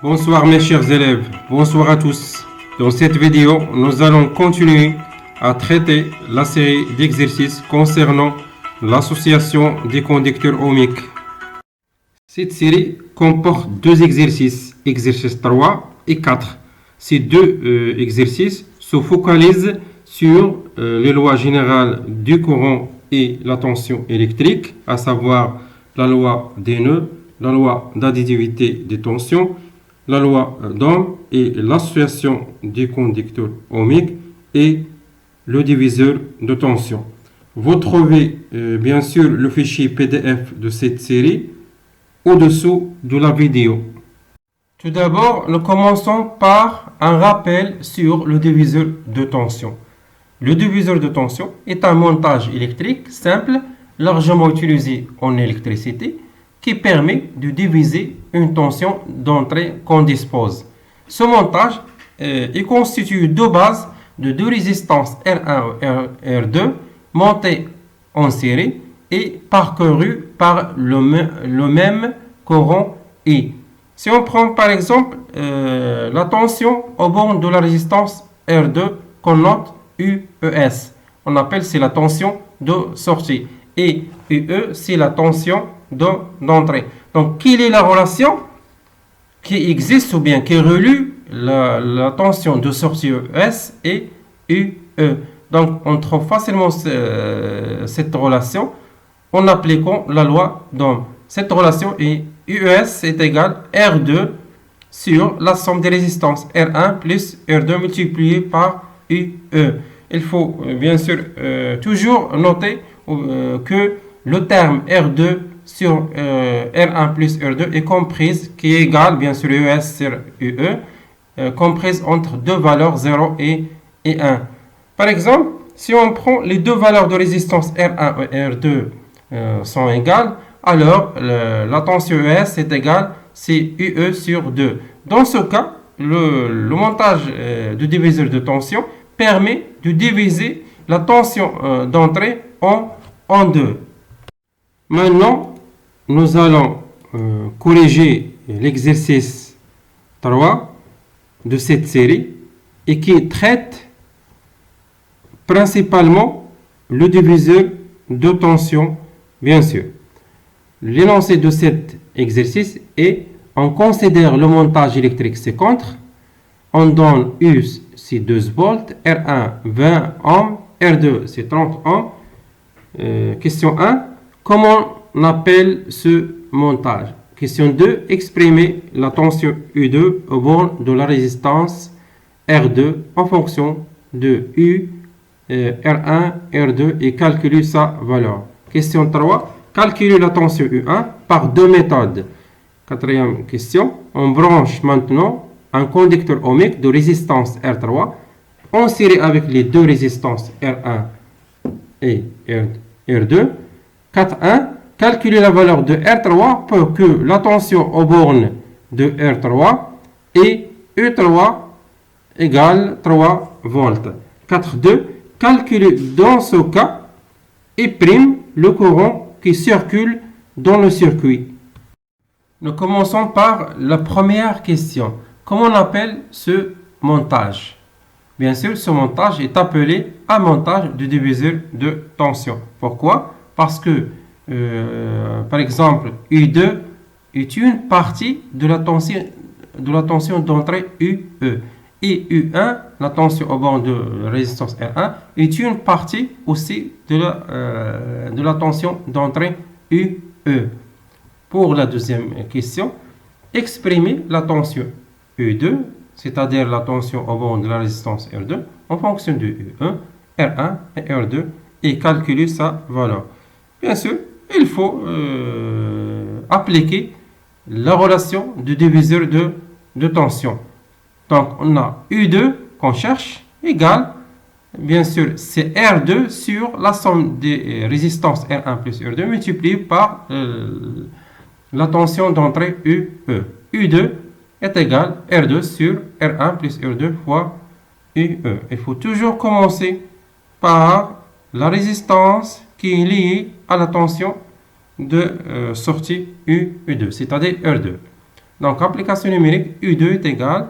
Bonsoir mes chers élèves, bonsoir à tous. Dans cette vidéo, nous allons continuer à traiter la série d'exercices concernant l'association des conducteurs ohmiques. Cette série comporte deux exercices, exercice 3 et 4. Ces deux exercices se focalisent sur les lois générales du courant et la tension électrique, à savoir la loi des nœuds, la loi d'additivité des tensions, la loi d'Ohm et l'association des conducteurs ohmiques et le diviseur de tension. Vous trouvez bien sûr le fichier PDF de cette série au-dessous de la vidéo. Tout d'abord, nous commençons par un rappel sur le diviseur de tension. Le diviseur de tension est un montage électrique simple, largement utilisé en électricité, qui permet de diviser une tension d'entrée qu'on dispose. Ce montage est constitué de base de deux résistances R1 et R2 montées en série et parcourues par le même courant I. Si on prend par exemple la tension au borne de la résistance R2 qu'on note UES, on appelle c'est la tension de sortie, et UE c'est la tension d'entrée. Donc, quelle est la relation qui existe ou bien qui relie la tension de sortie ES et UE? Donc, on trouve facilement cette relation en appliquant la loi d'Ohm. Cette relation est UES est égal R2 sur la somme des résistances R1 plus R2 multiplié par UE. Il faut bien sûr toujours noter que le terme R2 sur R1 plus R2 est comprise, qui est égal, bien sûr, ES sur UE, comprise entre deux valeurs 0 et 1. Par exemple, si on prend les deux valeurs de résistance R1 et R2 sont égales, alors la tension ES est égale, c'est UE sur 2. Dans ce cas, le montage du diviseur de tension permet de diviser la tension d'entrée en deux. Maintenant, nous allons corriger l'exercice 3 de cette série et qui traite principalement le diviseur de tension, bien sûr. L'énoncé de cet exercice est: on considère le montage électrique ci-contre, on donne U c'est 12 volts, R1 20 ohms, R2 c'est 30 ohms. Question 1, comment on appelle ce montage? Question 2, exprimer la tension U2 au borne de la résistance R2 en fonction de U, R1, R2 et calculer sa valeur. Question 3, calculer la tension U1 par deux méthodes. Quatrième question, on branche maintenant un conducteur ohmique de résistance R3 en série avec les deux résistances R1 et R2. 4.1, calculer la valeur de R3 pour que la tension aux bornes de R3 et U3 égale 3 volts. 4.2, calculer dans ce cas I' le courant qui circule dans le circuit. Nous commençons par la première question. Comment on appelle ce montage? Bien sûr, ce montage est appelé un montage du diviseur de tension. Pourquoi? Parce que, par exemple, U2 est une partie de la tension d'entrée UE. Et U1, la tension au bord de résistance R1, est une partie aussi de la tension d'entrée UE. Pour la deuxième question, exprimer la tension U2, c'est-à-dire la tension au bord de la résistance R2, en fonction de U1, R1 et R2, et calculer sa valeur. Bien sûr, il faut appliquer la relation du diviseur de tension. Donc, on a U2 qu'on cherche, égale, bien sûr, c'est R2 sur la somme des résistances R1 plus R2 multiplié par la tension d'entrée UE. U2 est égal R2 sur R1 plus R2 fois UE. Il faut toujours commencer par la résistance qui est liée à la tension de sortie U2, c'est-à-dire R2. Donc, application numérique, U2 est égal,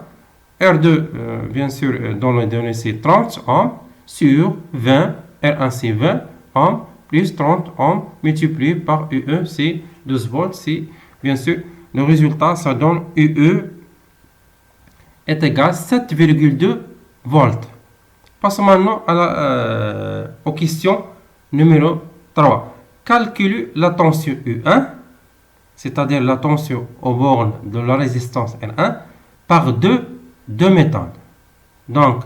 R2, bien sûr, dans les données, c'est 30 ohms sur 20, R1 c'est 20 ohms, plus 30 ohms multiplié par UE, c'est 12 volts. C'est bien sûr le résultat, ça donne UE est égal à 7,2 volts. Passons maintenant aux questions numéro 3. Calculez la tension U1, c'est-à-dire la tension aux bornes de la résistance R1, par deux méthodes. Donc,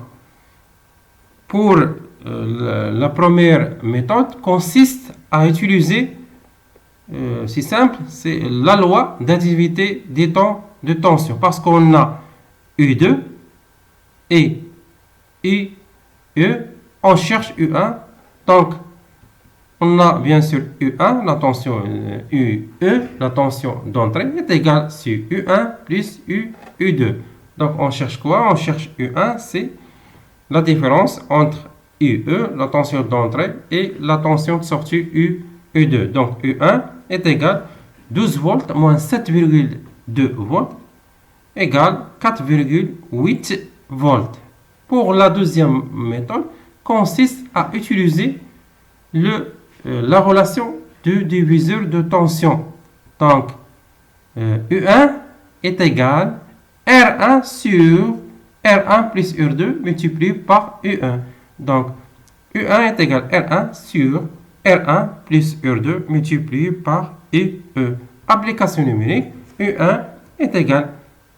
pour la première méthode consiste à utiliser, c'est simple, c'est la loi d'additivité des temps de tension, parce qu'on a U2 et UE, on cherche U1, donc on a bien sûr U1, la tension UE, la tension d'entrée est égale sur U1 plus U2. Donc on cherche quoi? On cherche U1, c'est la différence entre UE, la tension d'entrée, et la tension de sortie UE2. Donc U1 est égal 12 volts moins 7,2 volts égale 4,8 volts. Pour la deuxième méthode, consiste à utiliser la relation du diviseur de tension. Donc, U1 est égal R1 sur R1 plus R2 multiplié par U1. Donc, U1 est égal R1 sur R1 plus R2 multiplié par UE. Application numérique, U1 est égal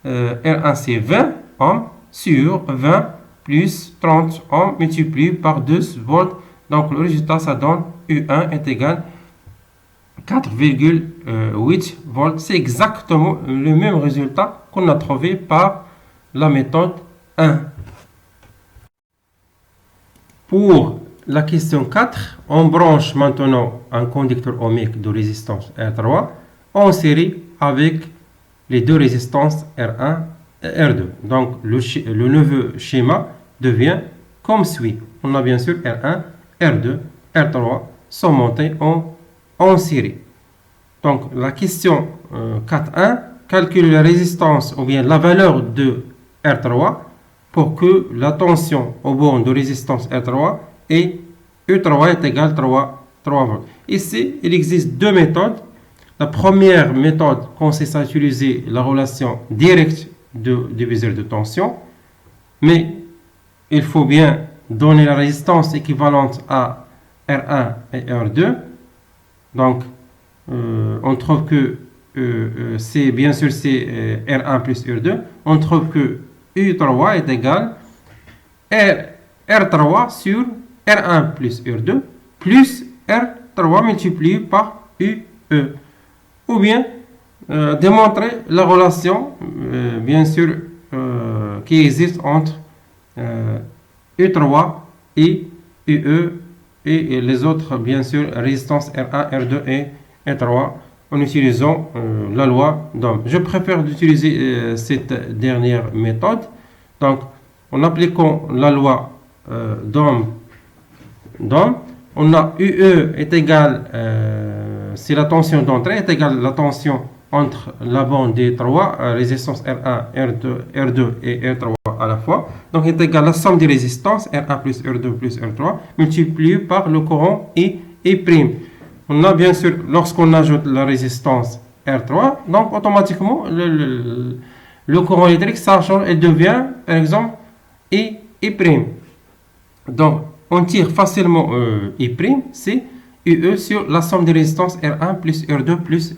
R1 c'est 20 ohms sur 20 plus 30 ohms multiplié par 12 volts. Donc, le résultat, ça donne U1 est égal 4,8 volts. C'est exactement le même résultat qu'on a trouvé par la méthode 1. Pour la question 4, on branche maintenant un conducteur ohmique de résistance R3 en série avec les deux résistances R1 et R2. Donc, le nouveau schéma devient comme suit. On a bien sûr R1, R2, R3 sont montés en série. Donc, la question 4.1, calcule la résistance ou bien la valeur de R3 pour que la tension au borne de résistance R3 et U3 est égal à 3 volts. Ici, il existe deux méthodes. La première méthode consiste à utiliser la relation directe de diviseur de tension, mais il faut bien donner la résistance équivalente à R1 et R2. Donc, on trouve que c'est bien sûr c'est R1 plus R2. On trouve que U3 est égal R3 sur R1 plus R2 plus R3 multiplié par UE. Ou bien démontrer la relation, bien sûr, qui existe entre U3 et UE et les autres, bien sûr, résistances R1, R2 et R3 en utilisant la loi d'Ohm. Je préfère d'utiliser cette dernière méthode. Donc, en appliquant la loi d'Ohm, on a UE est égal, si la tension d'entrée est égale à la tension entre la bande des trois résistances R1, R2 et R3 à la fois. Donc, est égal à la somme des résistances R1 plus R2 plus R3 multiplié par le courant I prime. On a bien sûr, lorsqu'on ajoute la résistance R3, donc automatiquement le courant électrique, ça change et devient, par exemple, I prime. Donc, on tire facilement I prime, c'est UE sur la somme des résistances R1 plus R2 plus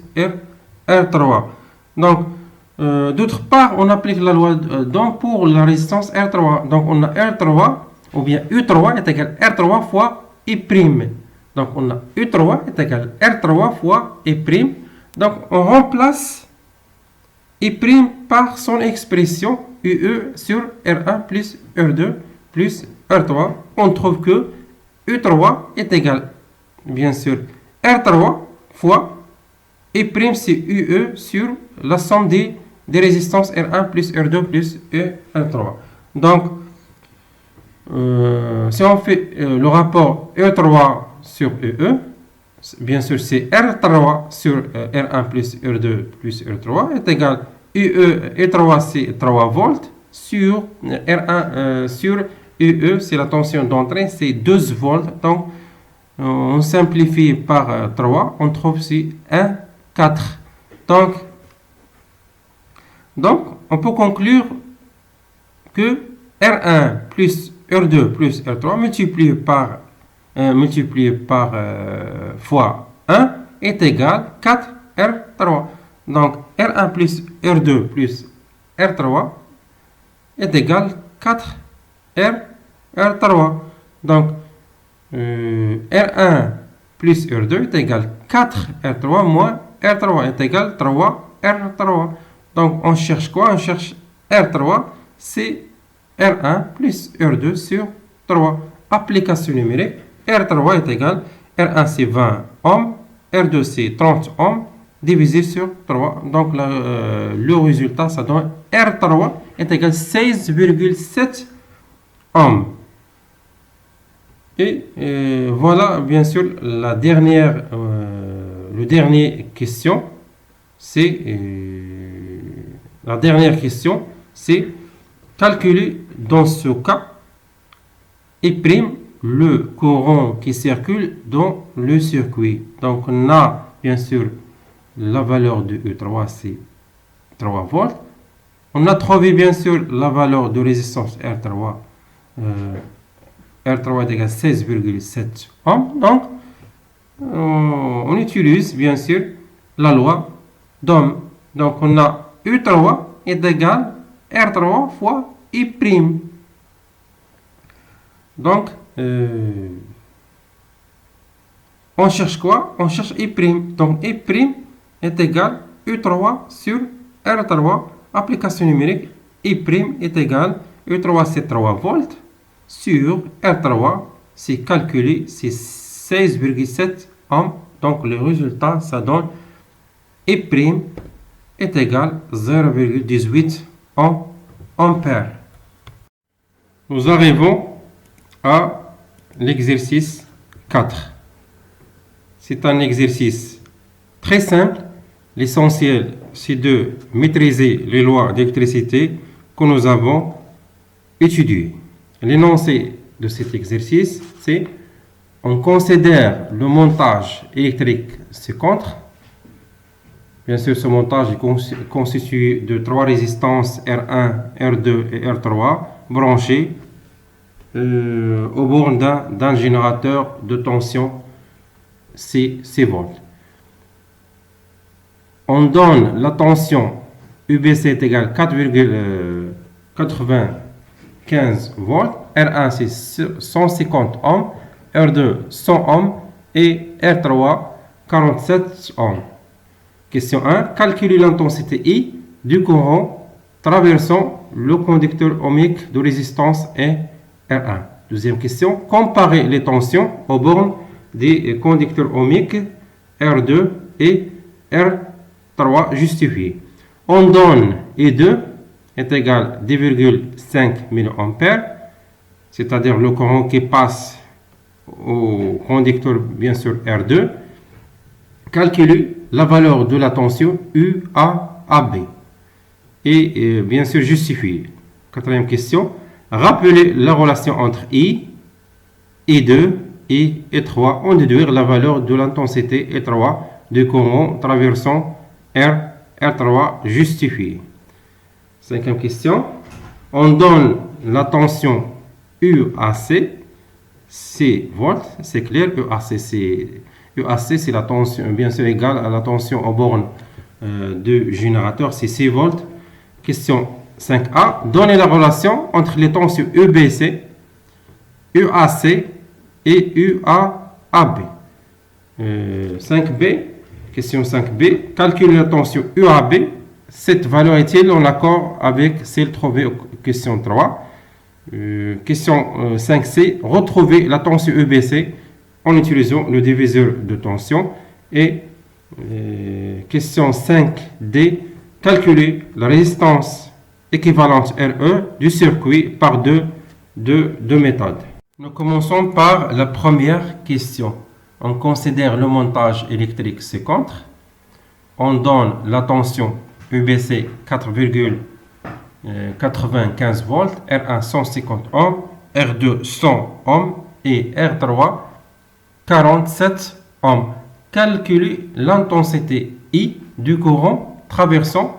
R3. Donc, d'autre part, on applique la loi d'Ohm pour la résistance R3. Donc, on a R3, ou bien U3 est égal à R3 fois I prime. Donc, on a U3 est égal à R3 fois I prime. Donc, on remplace I prime par son expression UE sur R1 plus R2 plus R3. On trouve que U3 est égal, bien sûr, R3 fois I prime c'est UE sur la somme des résistances R1 plus R2 plus R3. Donc, si on fait le rapport E3 sur UE, bien sûr c'est R3 sur R1 plus R2 plus R3 est égal UE E3 c'est 3 volts sur R1 sur UE, c'est la tension d'entrée, c'est 12 volts. Donc, on simplifie par 3, on trouve ici 1, 4. Donc, on peut conclure que R1 plus R2 plus R3 multiplié par fois 1 est égal à 4 R3. Donc, R1 plus R2 plus R3 est égal à 4 R3. Donc, R1 plus R2 est égal à 4 R3 moins R3 est égal à 3 R3. Donc, on cherche quoi? On cherche R3, c'est R1 plus R2 sur 3. Application numérique, R3 est égal, R1 c'est 20 ohms, R2 c'est 30 ohms, divisé sur 3. Donc, le résultat, ça donne R3 est égal à 16,7 ohms. Et voilà, bien sûr, le dernière question, c'est calculer dans ce cas et prime le courant qui circule dans le circuit. Donc, on a bien sûr la valeur de E3, c'est 3 volts. On a trouvé bien sûr la valeur de résistance R3. R3 est égal à 16,7 ohms. Donc, on utilise bien sûr la loi d'Ohm. Donc, on a E3 est égal à R3 fois I'. Donc, on cherche quoi? On cherche I'. Donc, I' est égal à E3 sur R3. Application numérique, I' est égal à E3, c'est 3 volts, sur R3, c'est calculé, c'est 16,7 ohms. Donc, le résultat, ça donne I' est égal à 0,18 ampères. Nous arrivons à l'exercice 4. C'est un exercice très simple. L'essentiel, c'est de maîtriser les lois d'électricité que nous avons étudiées. L'énoncé de cet exercice, c'est on considère le montage électrique ci-contre. Bien sûr, ce montage est constitué de 3 résistances R1, R2 et R3 branchées au bornes d'un générateur de tension C volts. On donne la tension UBC est égale à 4,95 volts, R1 c'est 150 ohms, R2 100 ohms et R3 47 ohms. Question 1. Calculer l'intensité I du courant traversant le conducteur ohmique de résistance R1. Deuxième question. Comparer les tensions aux bornes des conducteurs ohmiques R2 et R3 justifiés. On donne I2 est égal à 2,5 mA, c'est-à-dire le courant qui passe au conducteur, bien sûr, R2. Calculer la valeur de la tension UAB et bien sûr justifier. Quatrième question. Rappeler la relation entre I, I2 et I3. On déduire la valeur de l'intensité I3 du courant traversant R3 justifié. Cinquième question. On donne la tension UAC, 6 volts, c'est clair, UAC c'est la tension, bien sûr, égale à la tension aux bornes du générateur, c'est 6 volts. Question 5a. Donner la relation entre les tensions UBC, UAC et UAB. 5b. Question 5b. Calculer la tension UAB. Cette valeur est-elle en accord avec celle trouvée aux question 3? Question 5c. Retrouver la tension UBC en utilisant le diviseur de tension. Et question 5D, calculer la résistance équivalente RE du circuit par deux méthodes. Nous commençons par la première question. On considère le montage électrique ci-contre. On donne la tension UBC 4,95 volts, R1 150 ohms, R2 100 ohms et R3 47 ohms. Calculer l'intensité I du courant traversant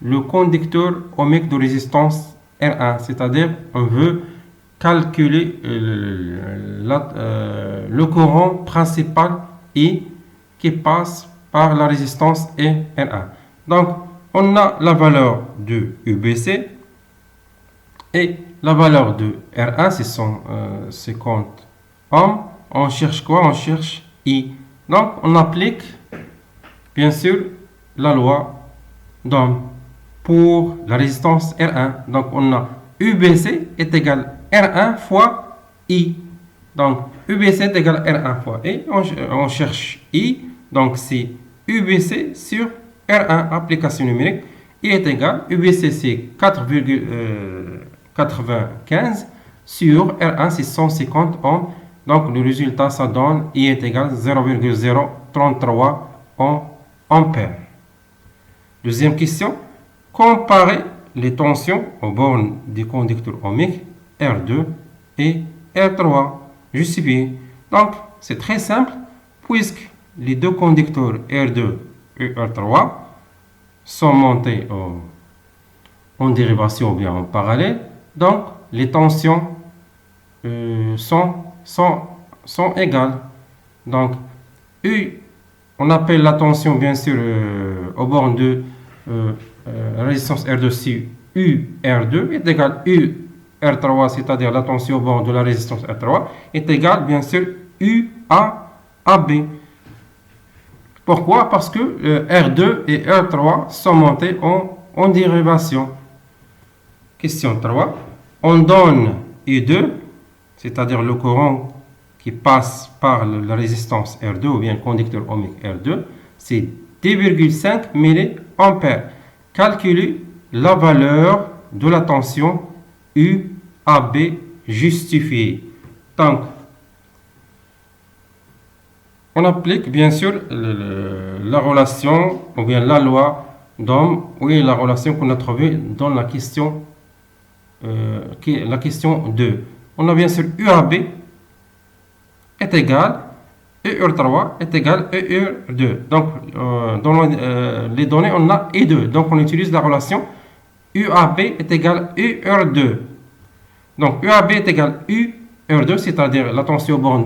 le conducteur ohmique de résistance R1, c'est-à-dire on veut calculer le courant principal I qui passe par la résistance R1. Donc, on a la valeur de UBC et la valeur de R1, c'est 150 ohms. On cherche quoi? On cherche I. Donc, on applique, bien sûr, la loi d'Ohm pour la résistance R1. Donc, on a UBC est égal R1 fois I. Donc, UBC est égal R1 fois I. On cherche I. Donc, c'est UBC sur R1, application numérique. I est égal, UBC c'est 4,95 sur R1 c'est 150 ohms. Donc, le résultat, ça donne I est égal 0,033 ampères. Deuxième question. Comparer les tensions aux bornes du conducteur ohmique R2 et R3. Justifié. Donc, c'est très simple, puisque les deux conducteurs R2 et R3 sont montés en dérivation ou bien en parallèle. Donc, les tensions sont égales. Donc, U, on appelle la tension, bien sûr, aux bornes de résistance R2 si UR2 est égal UR3, c'est-à-dire la tension aux bornes de la résistance R3, est égal, bien sûr, UAB. Pourquoi? Parce que R2 et R3 sont montés en dérivation. Question 3. On donne I2, c'est-à-dire le courant qui passe par la résistance R2 ou bien le conducteur ohmique R2, c'est 10,5 mA. Calculer la valeur de la tension UAB justifiée. Donc, on applique bien sûr la relation ou bien la loi d'Ohm, oui, la relation qu'on a trouvée dans la question, qui est la question 2. On a bien sûr UAB est égal EUR3 est égal EUR2. Donc, dans les données, on a I2. Donc, on utilise la relation UAB est égal EUR2. Donc, UAB est égal EUR2, c'est-à-dire la tension aux bornes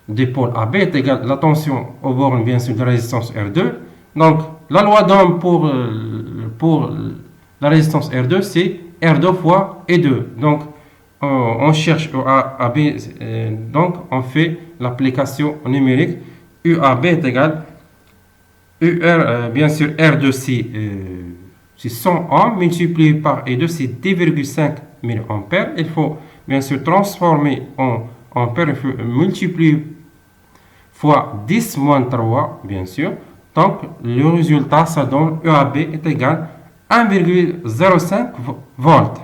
des pôles AB est égale la tension aux bornes, bien sûr, de la résistance R2. Donc, la loi d'Ohm pour la résistance R2, c'est R2 fois E2. Donc, on cherche AB, donc on fait l'application numérique. UAB est égal bien sûr, R2 c'est 100 ohms multiplié par E2, c'est 10,5 mA. Il faut bien sûr transformer en ampères, il faut multiplier fois 10 moins 3, bien sûr. Donc, le résultat, ça donne UAB est égal à 1,05 volts.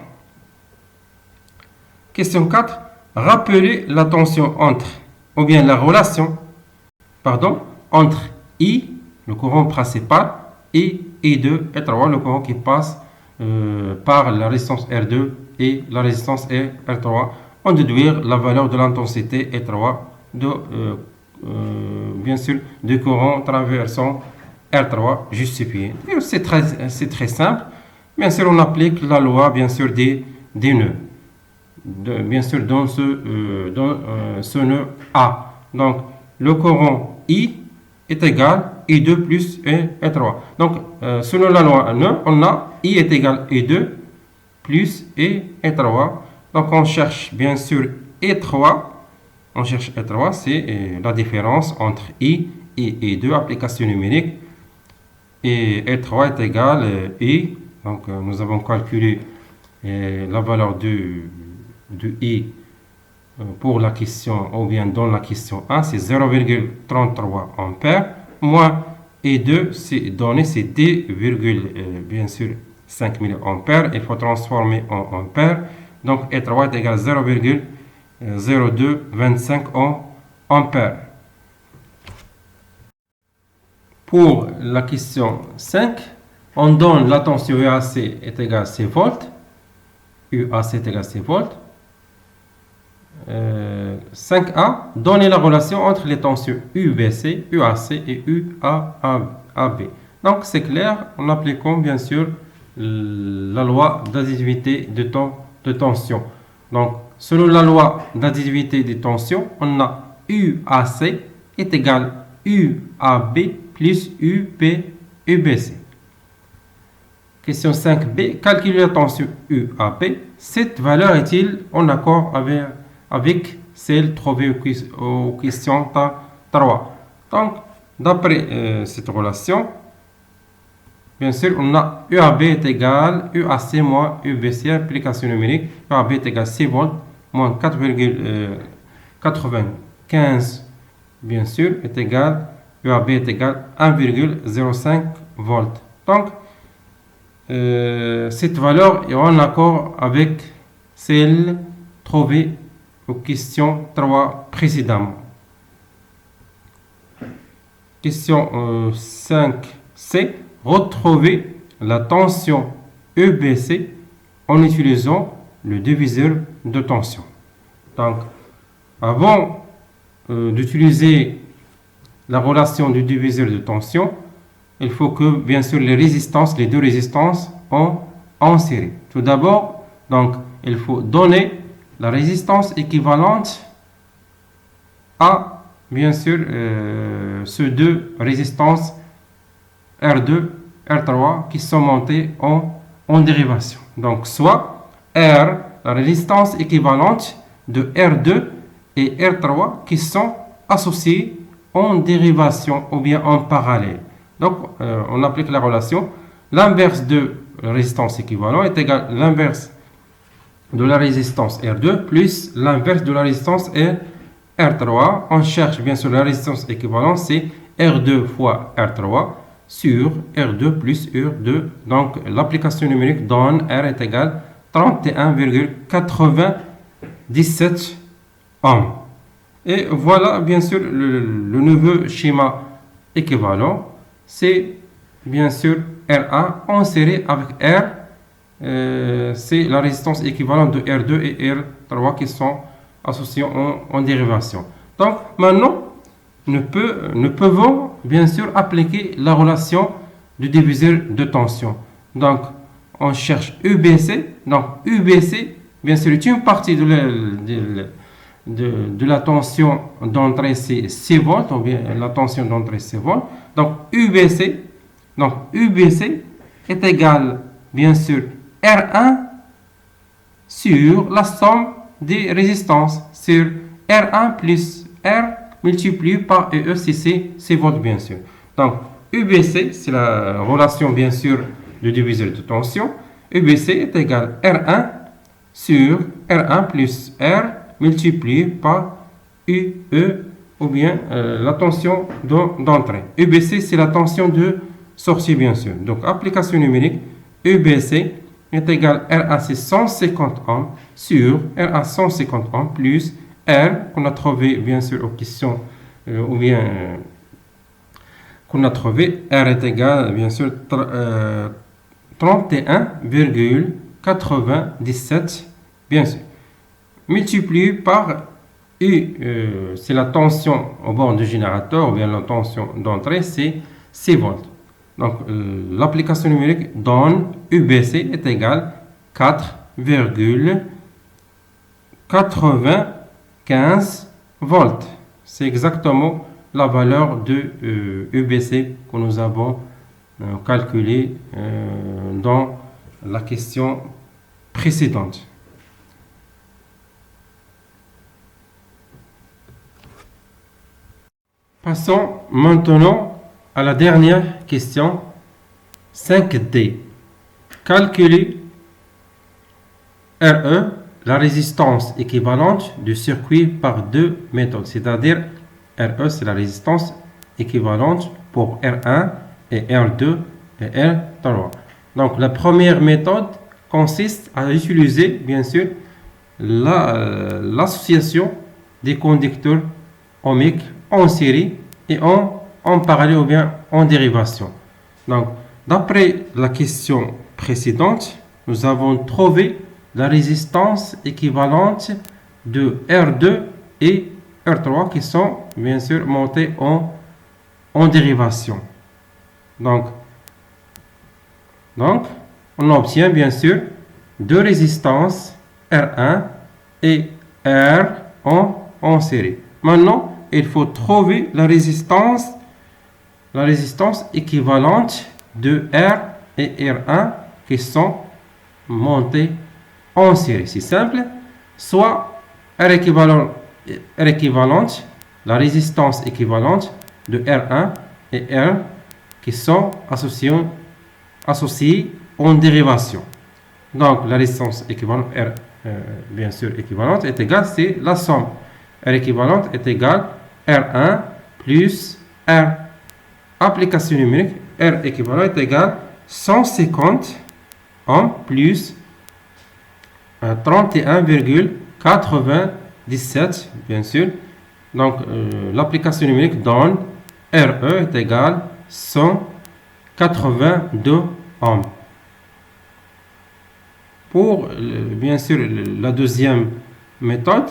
Question 4. Rappeler la tension entre, ou bien la relation, entre I, le courant principal, et I2 et 3, le courant qui passe par la résistance R2 et la résistance R3. On déduire la valeur de l'intensité R3 bien sûr, du courant traversant R3 justifié. C'est très simple. Bien sûr, on applique la loi, bien sûr, des nœuds. Bien sûr, dans ce nœud A. Donc, le courant I est égal I2 plus E3. Donc, selon la loi nœud, on a I est égal I2 plus E3. Donc, on cherche bien sûr E3. On cherche E3, c'est la différence entre I et E2, application numérique. Et E3 est égal I. Donc, nous avons calculé la valeur de I pour la question, ou bien dans la question 1, c'est 0,33 ampères. Moins E2, c'est donné, c'est 10, bien sûr, 5 mA. Il faut transformer en ampères. Donc, E3 est égal à 0,0225 ampères. Pour la question 5, on donne la tension UAC est égale à 6 volts, UAC est égal à 6 volts. 5a, donner la relation entre les tensions UBC, UAC et UAB. Donc c'est clair, en appliquant bien sûr la loi d'additivité de tension. Donc selon la loi d'additivité des tensions, on a UAC est égal à UAB plus UBC. Question 5b, calculer la tension UAB. Cette valeur est-il en accord avec celle trouvée aux questions 3? Donc, d'après cette relation, bien sûr, on a UAB est égal à UAC moins UBC, application numérique. UAB est égal à 6 volts moins 4,95, bien sûr, est égal, UAB est égal à 1,05 volts. Donc, cette valeur est en accord avec celle trouvée aux questions 3 précédemment. Question 5c. Retrouver la tension EBC en utilisant le diviseur de tension. Donc, avant d'utiliser la relation du diviseur de tension, il faut que, bien sûr, les deux résistances en série. Tout d'abord, donc, il faut donner la résistance équivalente à, bien sûr, ces deux résistances R2, R3 qui sont montées en dérivation. Donc, soit R, la résistance équivalente de R2 et R3 qui sont associées en dérivation ou bien en parallèle. Donc, on applique la relation. L'inverse de la résistance équivalente est égal à l'inverse de la résistance R2 plus l'inverse de la résistance R3. On cherche bien sûr la résistance équivalente, c'est R2 fois R3 sur R2 plus R2. Donc, l'application numérique donne R est égal à 31,97 ohms. Et voilà bien sûr le nouveau schéma équivalent. C'est bien sûr RA en série avec R. C'est la résistance équivalente de R2 et R3 qui sont associés en dérivation. Donc maintenant, nous pouvons bien sûr appliquer la relation du diviseur de tension. Donc on cherche UBC. Donc UBC, bien sûr, est une partie de la tension d'entrée, c'est 6 volts, ou bien la tension d'entrée 6 volts. Donc UBC est égal, bien sûr, R1 sur la somme des résistances, sur R1 plus R multiplié par EE, si c'est 6 volts, bien sûr. Donc UBC, c'est la relation, bien sûr, du diviseur de tension. UBC est égal à R1 sur R1 plus R multiplié par UE, ou bien la tension d'entrée. UBC, c'est la tension de sortie, bien sûr. Donc, application numérique, UBC est égal à RA, c'est 150 ohms sur RA 150 ohms plus R, qu'on a trouvé, bien sûr, aux questions, ou bien qu'on a trouvé, R est égal, bien sûr, 31,97, bien sûr, multiplié par U, c'est la tension au bord du générateur, ou bien la tension d'entrée, c'est 6 volts. Donc, l'application numérique donne UBC est égal à 4,95 volts. C'est exactement la valeur de UBC que nous avons calculé dans la question précédente. Passons maintenant à la dernière question, 5D. Calculer RE, la résistance équivalente du circuit par deux méthodes. C'est-à-dire, RE, c'est la résistance équivalente pour R1 et R2 et R3. Donc, la première méthode consiste à utiliser, bien sûr, l'association des conducteurs ohmiques en série et en parallèle ou bien en dérivation. Donc, D'après la question précédente, nous avons trouvé la résistance équivalente de R2 et R3 qui sont bien sûr montés en dérivation. Donc, on obtient bien sûr deux résistances R1 et R en série. Maintenant, il faut trouver la résistance équivalente de R et R1 qui sont montés en série. C'est simple. Soit R équivalente, la résistance équivalente de R1 et R qui sont associés en dérivation. Donc, la résistance équivalente R, bien sûr, équivalente est égale, c'est la somme. R équivalente est égale R1 plus R. Application numérique, R équivalent est égal 150 ohms plus 31,97, bien sûr. Donc, l'application numérique donne RE est égal 182 ohms. Pour, bien sûr, la deuxième méthode,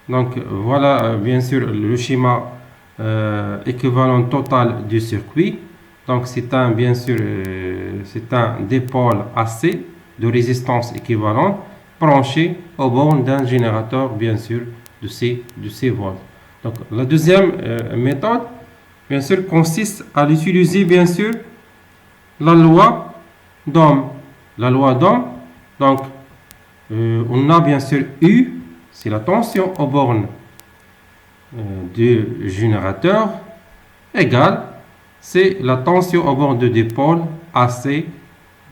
donc voilà, bien sûr, le schéma équivalent total du circuit. Donc, c'est un, bien sûr, c'est un dipôle AC de résistance équivalente branché aux bornes d'un générateur, bien sûr, de ces volts. Donc, la deuxième méthode, bien sûr, consiste à utiliser, bien sûr, la loi d'Ohm. La loi d'Ohm, donc, on a bien sûr U, c'est la tension aux bornes du générateur, égale, c'est la tension aux bornes de dipôle AC,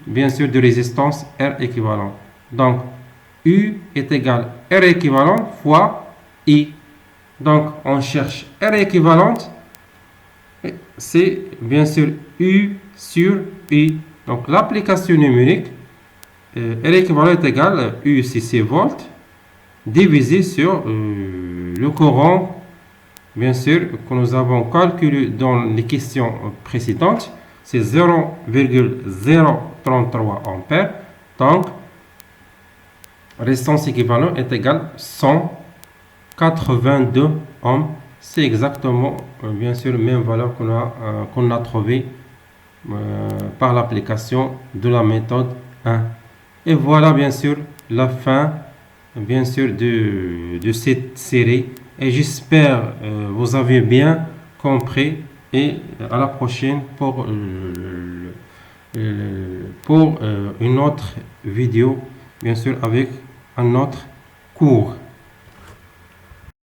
bien sûr, de résistance R équivalent. Donc, U est égal R équivalent fois I. Donc, on cherche R équivalente, c'est bien sûr U sur I. Donc, l'application numérique, R équivalent est égal U, c'est 6 volts, divisé sur le courant, bien sûr, que nous avons calculé dans les questions précédentes, c'est 0,033 ampères. Donc, résistance équivalente est égale 182 ohms. C'est exactement, bien sûr, la même valeur qu'on a trouvée par l'application de la méthode 1. Et voilà, bien sûr, la fin, bien sûr, de cette série. Et j'espère vous avez bien compris. Et à la prochaine pour une autre vidéo, bien sûr, avec un autre cours.